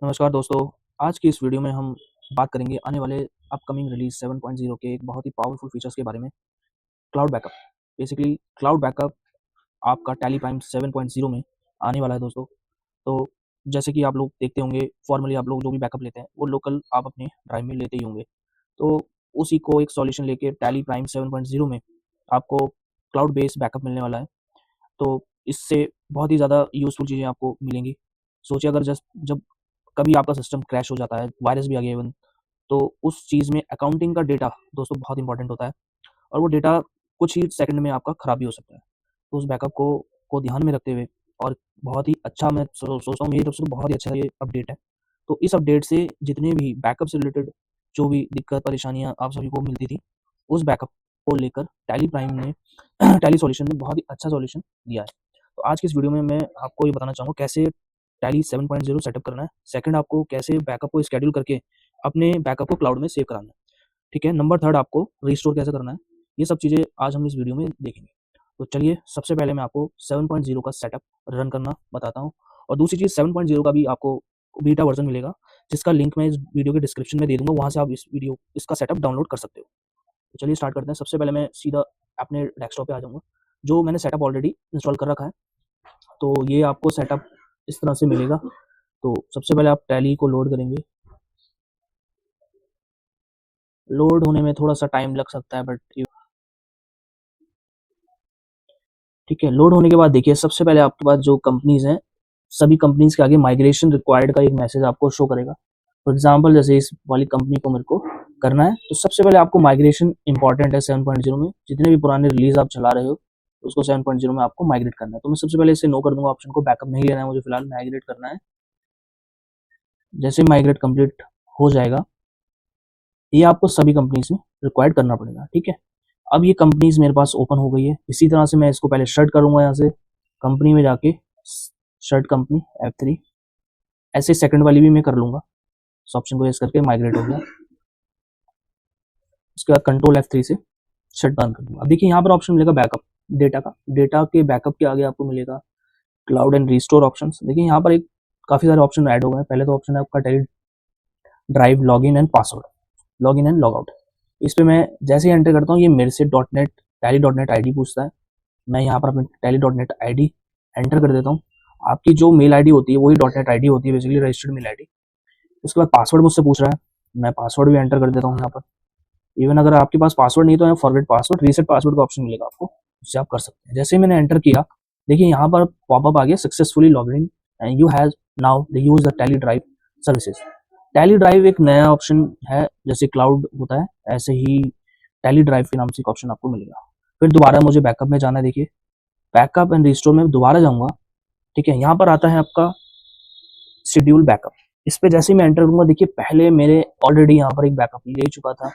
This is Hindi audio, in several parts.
नमस्कार दोस्तों, आज की इस वीडियो में हम बात करेंगे आने वाले अपकमिंग रिलीज़ 7.0 के एक बहुत ही पावरफुल फीचर्स के बारे में, cloud backup. Basically cloud backup आपका टैली प्राइम 7.0 में आने वाला है दोस्तों। तो जैसे कि आप लोग देखते होंगे, फॉर्मली आप लोग जो भी बैकअप लेते हैं, वो लोकल आप अपने ड्राइव में लेते ही होंगे। तो उसी को एक सॉल्यूशन लेके टैली प्राइम 7.0 में आपको क्लाउड बेस्ड बैकअप मिलने वाला है। तो इससे बहुत ही ज़्यादा यूज़फुल चीज़ें आपको मिलेंगी। सोचिए अगर जब कभी आपका सिस्टम क्रैश हो जाता है, वायरस भी आ गया इवन, तो उस चीज़ में अकाउंटिंग का डेटा दोस्तों बहुत इंपॉर्टेंट होता है और वो डेटा कुछ ही सेकंड में आपका खराब भी हो सकता है। तो उस बैकअप को ध्यान में रखते हुए और बहुत ही अच्छा मैं सोचता हूँ मेरी तरफ से तो बहुत ही अच्छा ये अपडेट है। तो इस अपडेट से जितने भी बैकअप से रिलेटेड जो भी दिक्कत परेशानियाँ आप सभी को मिलती थी, उस बैकअप को लेकर टैली प्राइम ने टैली सॉल्यूशन ने बहुत ही अच्छा सॉल्यूशन दिया है। तो आज की इस वीडियो में मैं आपको ये बताना चाहूँगा कैसे टैली 7.0 सेटअप करना है। सेकंड आपको कैसे बैकअप को शेड्यूल करके अपने बैकअप को क्लाउड में सेव कराना है। ठीक है? नंबर थर्ड आपको रिस्टोर कैसे करना है। ये सब चीज़ें आज हम इस वीडियो में देखेंगे। तो चलिए सबसे पहले मैं आपको 7.0 का सेटअप रन करना बताता हूँ और दूसरी चीज़ 7.0 का भी आपको बीटा वर्ज़न मिलेगा, जिसका लिंक मैं इस वीडियो के डिस्क्रिप्शन में दे दूँगा, वहाँ से आप इसका सेटअप डाउनलोड कर सकते हो। तो चलिए स्टार्ट करते हैं। सबसे पहले मैं सीधा अपने डेस्कटॉप पे आ जाऊँगा, जो मैंने सेटअप ऑलरेडी इंस्टॉल कर रखा है। तो ये आपको सेटअप इस तरह से मिलेगा। तो सबसे पहले आप टैली को लोड करेंगे। लोड होने में थोड़ा-सा टाइम लग सकता है बट ठीक है, लोड होने के बाद देखिए सबसे पहले आपके पास जो कंपनीज़ हैं, सभी कंपनीज़ के आगे माइग्रेशन रिक्वायर्ड का एक मैसेज आपको शो करेगा। फॉर एग्ज़ाम्पल जैसे इस वाली कंपनी को मेरे को करना है, तो सबसे पहले आपको माइग्रेशन इम्पोर्टेंट है 7.0 में। जितने भी पुराने रिलीज़ आप चला रहे हो, उसको 7.0 में आपको माइग्रेट करना है। तो मैं सबसे पहले इसे नो कर दूँगा ऑप्शन को, बैकअप नहीं लेना है मुझे फिलहाल, माइग्रेट करना है। जैसे माइग्रेट कंप्लीट हो जाएगा, ये आपको सभी कंपनीज़ में रिक्वायर्ड करना पड़ेगा, ठीक है? अब ये कंपनीज़ मेरे पास ओपन हो गई है। इसी तरह से मैं इसको पहले शर्ट करूँगा यहाँ से, कंपनी में जाके शर्ट कंपनी F3, ऐसे सेकंड वाली भी मैं कर लूँगा। इस ऑप्शन को यूज़ करके माइग्रेट हो गया। उसके बाद कंट्रोल F3 से शट डाउन कर दूँगा। अब देखिए यहाँ पर ऑप्शन मिलेगा बैकअप डेटा का। डेटा के बैकअप के आगे आपको मिलेगा क्लाउड एंड रिस्टोर ऑप्शंस। देखिए यहाँ पर एक काफ़ी सारे ऑप्शन ऐड हो गए हैं। पहले तो ऑप्शन है आपका Tally drive login and password, login and log out. इस पे मैं जैसे ही एंटर करता हूँ, ये मेरे से टैली.net आईडी पूछता है। मैं यहाँ पर अपनी टैली.net आईडी एंटर कर देता हूँ। आपकी जो मेल आईडी होती है वही .net आईडी होती है, बेसिकली रजिस्टर्ड मेल आईडी। उसके बाद पासवर्ड मुझसे पूछ रहा है, मैं पासवर्ड भी एंटर कर देता हूँ यहाँ पर। इवन अगर आपके पास पासवर्ड नहीं तो यहाँ फॉरगेट पासवर्ड, रीसेट पासवर्ड का ऑप्शन मिलेगा आपको, उससे आप कर सकते हैं। जैसे ही मैंने एंटर किया, देखिए यहाँ पर पॉपअप आ गया, successfully log in and you have now the use the tally drive services. Tally drive एक नया ऑप्शन है, जैसे क्लाउड होता है ऐसे ही टैली ड्राइव के नाम से एक ऑप्शन आपको मिलेगा। फिर दोबारा मुझे बैकअप में जाना है। देखिए बैकअप एंड रिस्टोर में दोबारा जाऊंगा, ठीक है? यहाँ पर आता है आपका शेड्यूल बैकअप। इस पे जैसे ही मैं एंटर करूंगा, देखिए पहले मेरे ऑलरेडी यहाँ पर एक बैकअप ले चुका था,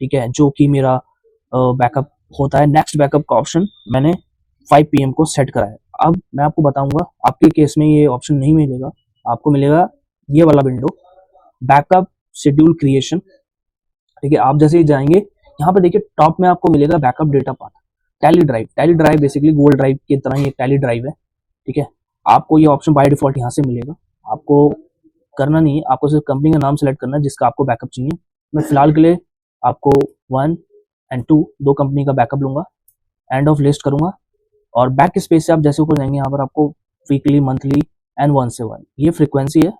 ठीक है, जो कि मेरा बैकअप होता है। नेक्स्ट बैकअप का ऑप्शन मैंने 5 PM को सेट करा है। अब मैं आपको बताऊंगा, आपके केस में ये ऑप्शन नहीं मिलेगा, आपको मिलेगा ये वाला विंडो, बैकअप शेड्यूल क्रिएशन, ठीक है? आप जैसे ही जाएंगे यहाँ पर देखिए टॉप में आपको मिलेगा backup data path, tally drive basically Google drive की तरह ही एक टैली ड्राइव है, ठीक है? आपको ये ऑप्शन बाय डिफॉल्ट यहाँ से मिलेगा। आपको करना नहीं है, आपको सिर्फ कंपनी का नाम सेलेक्ट करना है जिसका आपको बैकअप चाहिए। मैं फिलहाल के लिए आपको 1 एंड 2 दो कंपनी का बैकअप लूंगा, एंड ऑफ लिस्ट करूंगा और बैक स्पेस से आप जैसे ऊपर जाएंगे यहाँ पर आपको वीकली, मंथली एंड 1 से 1 ये फ्रीक्वेंसी है।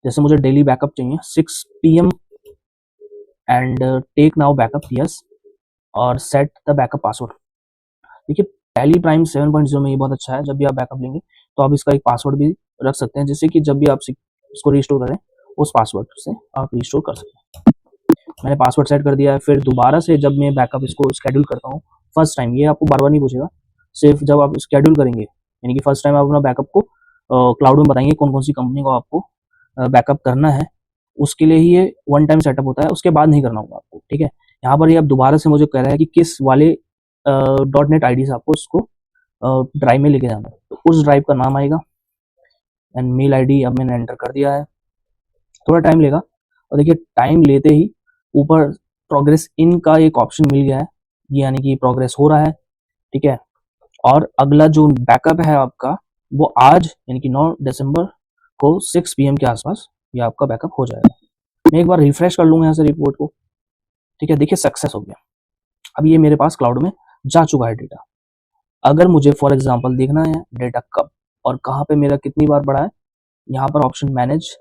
जैसे मुझे डेली बैकअप चाहिए 6 PM and take now backup yes और सेट द बैकअप पासवर्ड। देखिए टैली प्राइम 7.0 में ये बहुत अच्छा है, जब भी आप बैकअप लेंगे तो आप इसका एक पासवर्ड भी रख सकते हैं, जिससे कि जब भी आप इसको रिस्टोर करें उस पासवर्ड से आप रिस्टोर कर सकते हैं। मैंने पासवर्ड सेट कर दिया है। फिर दोबारा से जब मैं बैकअप इसको शेड्यूल करता हूँ, फर्स्ट टाइम ये आपको बार बार नहीं पूछेगा, सिर्फ जब आप शेड्यूल करेंगे, यानी कि फर्स्ट टाइम आप अपना बैकअप को क्लाउड में बताएंगे कौन कौन सी कंपनी को आपको बैकअप करना है, उसके लिए ही ये वन टाइम सेटअप होता है, उसके बाद नहीं करना होगा आपको, ठीक है? यहाँ पर ये अब दोबारा से मुझे कह रहा है कि किस वाले .net आईडी से आपको इसको ड्राइव में लेके जाना है, तो उस ड्राइव का नाम आएगा एंड मेल आईडी अब मैंने एंटर कर दिया है। थोड़ा टाइम लेगा और देखिए टाइम लेते ही ऊपर प्रोग्रेस इन का एक ऑप्शन मिल गया है, यानी कि प्रोग्रेस हो रहा है, ठीक है? और अगला जो बैकअप है आपका वो आज यानी कि 9 दिसंबर को 6 PM के आसपास ये आपका बैकअप हो जाएगा। मैं एक बार रिफ्रेश कर लूँगा यहाँ से रिपोर्ट को, ठीक है, देखिए सक्सेस हो गया। अब ये मेरे पास क्लाउड में जा चुका है डेटा। अगर मुझे फॉर एग्जांपल देखना है डेटा कब और कहाँ पे मेरा कितनी बार बढ़ा है, यहाँ पर ऑप्शन मैनेज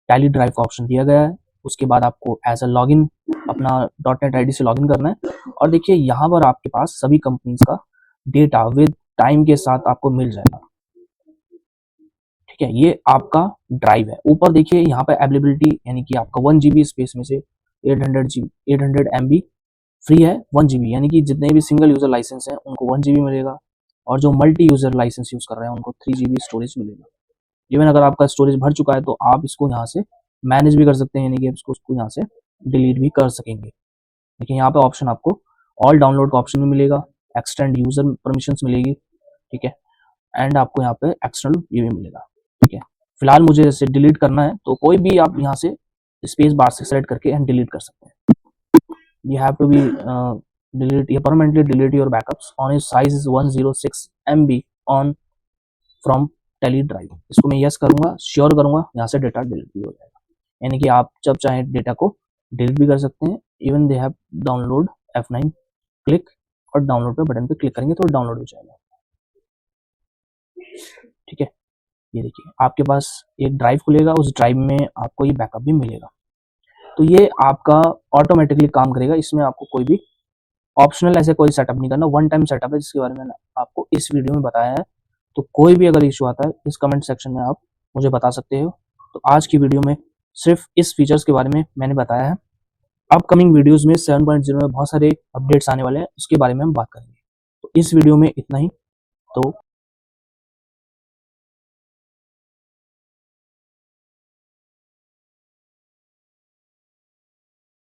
टैली ड्राइव का ऑप्शन दिया गया है। उसके बाद आपको एज अ लॉगिन अपना .NET आईडी से लॉगिन करना है और देखिए यहाँ पर आपके पास सभी कंपनीज का डेटा विद टाइम के साथ आपको मिल जाएगा, ठीक है। ये आपका ड्राइव है। ऊपर देखिए यहाँ पे अवेलेबिलिटी यानी कि आपका 1 GB स्पेस में से 800 MB फ्री है, 1 GB यानी कि जितने भी सिंगल यूजर लाइसेंस हैं उनको 1 GB मिलेगा और जो मल्टी यूजर लाइसेंस यूज कर रहे हैं उनको 3 GB स्टोरेज मिलेगा। इवन अगर आपका स्टोरेज भर चुका है तो आप इसको यहाँ से मैनेज भी कर सकते हैं, यानी कि उसको यहाँ से डिलीट भी कर सकेंगे। देखिए यहाँ पे ऑप्शन आपको ऑल डाउनलोड का ऑप्शन भी मिलेगा, एक्सटेंड यूजर परमिशंस मिलेगी, ठीक है, एंड आपको यहाँ पे एक्सटर्नल ये भी मिलेगा, ठीक है। फिलहाल मुझे जैसे डिलीट करना है तो कोई भी आप यहाँ से स्पेस बार से सेलेक्ट करके एंड डिलीट कर सकते हैं। You have to be permanently delete your backups on its size is 106 MB on from Tally drive. इसको मैं यस करूंगा, श्योर करूंगा, यहाँ से डेटा डिलीट भी हो जाएगा। यानी कि आप जब चाहे डेटा को डिलीट भी कर सकते हैं। Even they have download F9 click और डाउनलोड पे बटन पे क्लिक करेंगे तो डाउनलोड हो जाएगा, ठीक है। ये देखिए आपके पास एक ड्राइव खुलेगा, उस ड्राइव में आपको ये बैकअप भी मिलेगा। तो ये आपका ऑटोमेटिकली काम करेगा, इसमें आपको कोई भी ऑप्शनल ऐसे कोई सेटअप नहीं करना, वन टाइम सेटअप है जिसके बारे में आपको इस वीडियो में बताया है। तो कोई भी अगर इशू आता है इस कमेंट सेक्शन में आप मुझे बता सकते हो। तो आज की वीडियो में सिर्फ इस फीचर्स के बारे में मैंने बताया है। अपकमिंग वीडियोस में 7.0 में बहुत सारे अपडेट्स आने वाले हैं, उसके बारे में हम बात करेंगे। तो इस वीडियो में इतना ही। तो